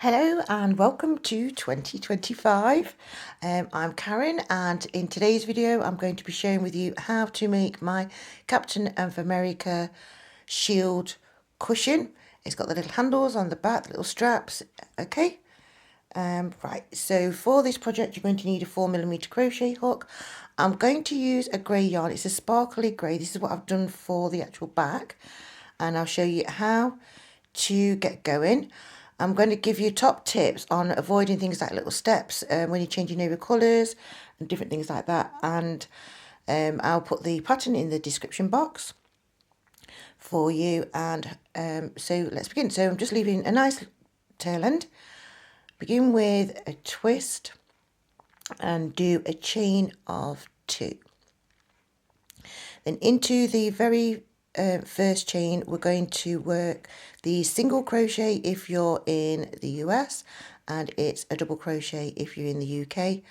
Hello and welcome to 2025. I'm Karen, and in today's video I'm going to be sharing with you how to make my Captain of America shield cushion. It's got the little handles on the back, the little straps. Okay, right, so for this project you're going to need a 4mm crochet hook. I'm going to use a grey yarn. It's a sparkly grey. This is what I've done for the actual back, and I'll show you how to get going. I'm going to give you top tips on avoiding things like little steps when you're changing over colours and different things like that. And I'll put the pattern in the description box for you. And so let's begin. So I'm just leaving a nice tail end. Begin with a twist and do a chain of 2. Then into the very first chain we're going to work the single crochet if you're in the US, and it's a double crochet if you're in the UK,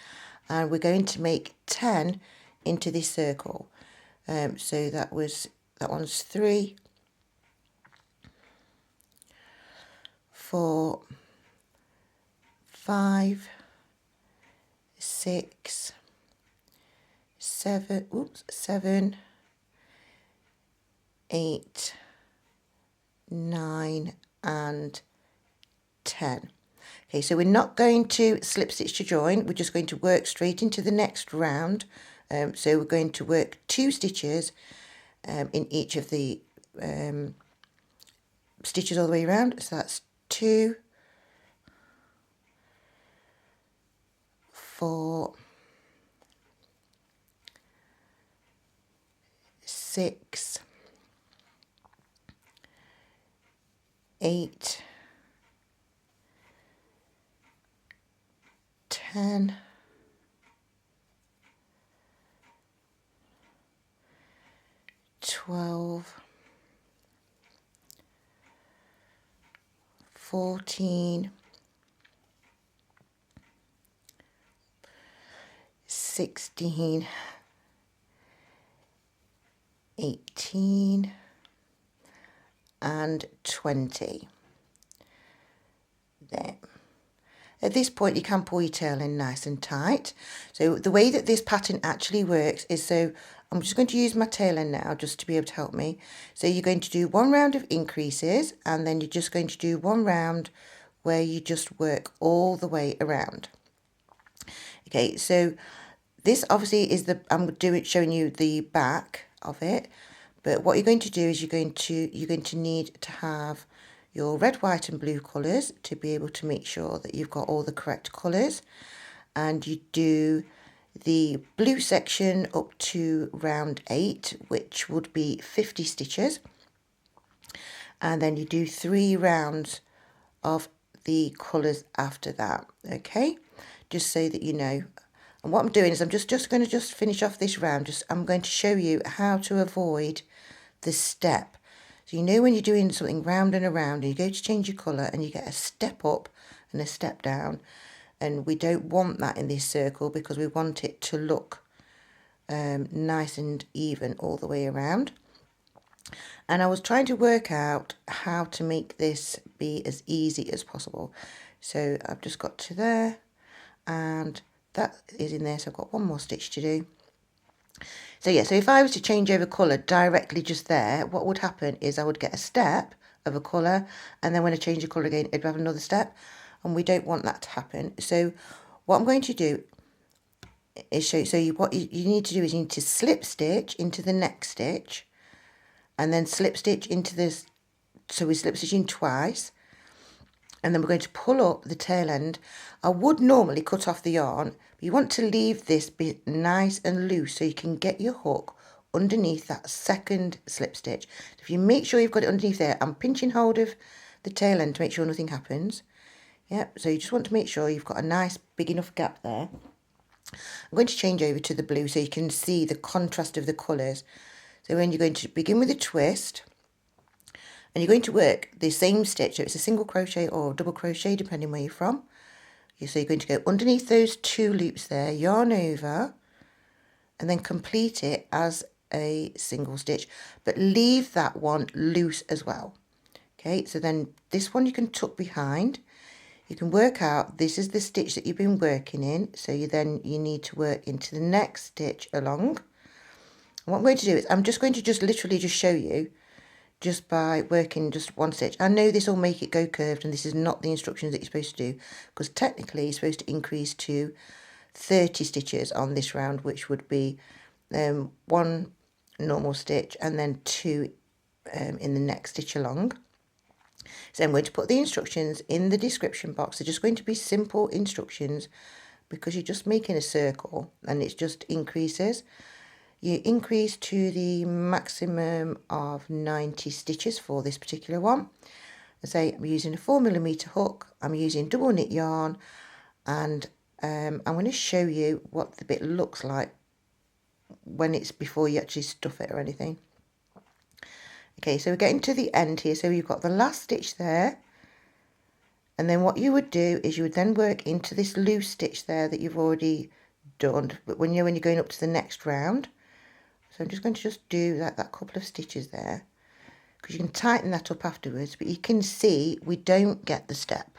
and we're going to make 10 into this circle. So that one's 3, 4, 5, 6, 7, 8, 9 and 10. Okay, so we're not going to slip stitch to join, we're just going to work straight into the next round. So we're going to work 2 stitches in each of the stitches all the way around. So that's 2, 4, 6, 8, 10, 12, 14, 16, 18 and 20. There. At this point you can pull your tail in nice and tight. So the way that this pattern actually works is, so I'm just going to use my tail end now just to be able to help me. So you're going to do 1 round of increases, and then you're just going to do 1 round where you just work all the way around. Okay, so this obviously is I'm showing you the back of it, but what you're going to do is you're going to need to have your red, white and blue colours to be able to make sure that you've got all the correct colours, and you do the blue section up to round 8, which would be 50 stitches, and then you do 3 rounds of the colours after that. Okay, just so that you know. And what I'm doing is I'm just going to finish off this round. I'm going to show you how to avoid the step. So you know when you're doing something round and around and you go to change your colour and you get a step up and a step down, and we don't want that in this circle because we want it to look nice and even all the way around. And I was trying to work out how to make this be as easy as possible. So I've just got to there, and that is in there, so I've got 1 more stitch to do. So yeah, so if I was to change over colour directly just there, what would happen is I would get a step of a colour, and then when I change the colour again, I'd have another step, and we don't want that to happen. So what I'm going to do is show you, what you need to do is you need to slip stitch into the next stitch, and then slip stitch into this, so we slip stitch in twice, and then we're going to pull up the tail end. I would normally cut off the yarn, but you want to leave this bit nice and loose so you can get your hook underneath that second slip stitch. If you make sure you've got it underneath there, I'm pinching hold of the tail end to make sure nothing happens. Yep, so you just want to make sure you've got a nice big enough gap there. I'm going to change over to the blue so you can see the contrast of the colours. So when you're going to begin with a twist, and you're going to work the same stitch, so it's a single crochet or double crochet depending where you're from. So you're going to go underneath those 2 loops there, yarn over, and then complete it as a single stitch, but leave that one loose as well. Okay, so then this one you can tuck behind. you can work out this is the stitch that you've been working in, so you need to work into the next stitch along. And what I'm going to do is I'm just going to literally show you just by working just one stitch. I know this will make it go curved, and this is not the instructions that you're supposed to do, because technically you're supposed to increase to 30 stitches on this round, which would be one normal stitch and then two in the next stitch along. So I'm going to put the instructions in the description box. They're just going to be simple instructions, because you're just making a circle and it just increases. You increase to the maximum of 90 stitches for this particular one. I say I'm using a 4mm hook, I'm using double knit yarn, and I'm going to show you what the bit looks like when it's before you actually stuff it or anything. Okay, so we're getting to the end here, so you've got the last stitch there, and then what you would do is you would then work into this loose stitch there that you've already done, but when you're going up to the next round. So I'm just going to do that couple of stitches there, because you can tighten that up afterwards, but you can see we don't get the step.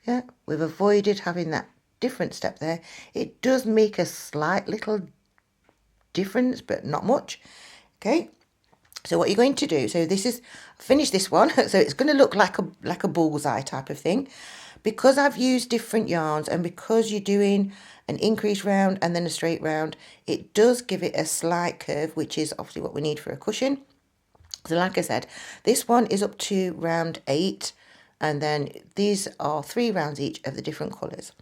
Yeah, we've avoided having that different step there. It does make a slight little difference, but not much. Okay, so what you're going to do, so this is, finish this one, so it's going to look like a bullseye type of thing. Because I've used different yarns, and because you're doing an increased round and then a straight round, it does give it a slight curve, which is obviously what we need for a cushion. So like I said, this one is up to round 8, and then these are 3 rounds each of the different colours.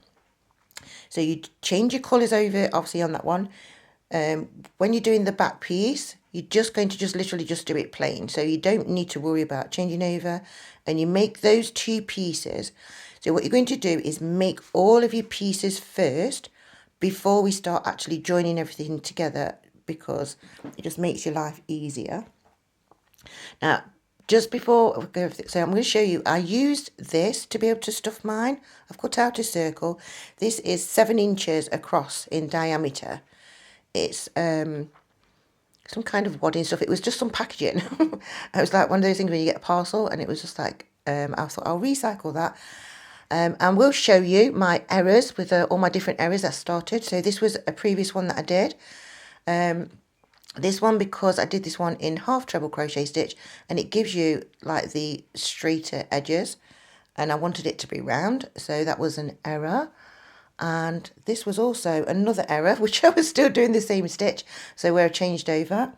So you change your colours over, obviously, on that one. When you're doing the back piece, you're just going to literally do it plain, so you don't need to worry about changing over, and you make those 2 pieces. So what you're going to do is make all of your pieces first before we start actually joining everything together, because it just makes your life easier. Now, just before, so I'm going to show you, I used this to be able to stuff mine. I've cut out a circle. This is 7 inches across in diameter. It's some kind of wadding stuff. It was just some packaging. It was like one of those things when you get a parcel, and it was just like, I thought I'll recycle that. And we'll show you my errors with all my different errors that started. So this was a previous one that I did. This one, because I did this one in half treble crochet stitch, and it gives you like the straighter edges, and I wanted it to be round, so that was an error. And this was also another error, which I was still doing the same stitch, so where I changed over.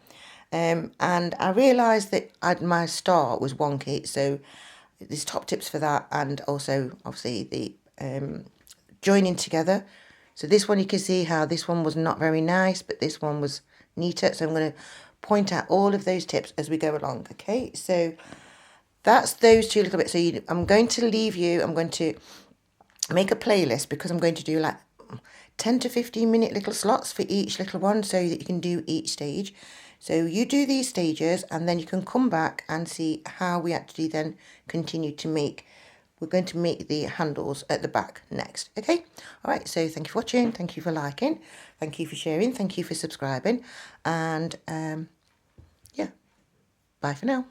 And I realised that my start was wonky, so there's top tips for that, and also obviously the joining together. So this one, you can see how this one was not very nice, but this one was neater. So I'm going to point out all of those tips as we go along. Okay, so that's those 2 little bits. So I'm going to leave you, I'm going to make a playlist, because I'm going to do like 10 to 15 minute little slots for each little one, so that you can do each stage. So you do these stages, and then you can come back and see how we actually then continue to make. We're going to make the handles at the back next. Okay, all right, so thank you for watching, thank you for liking, thank you for sharing, thank you for subscribing, and yeah, bye for now.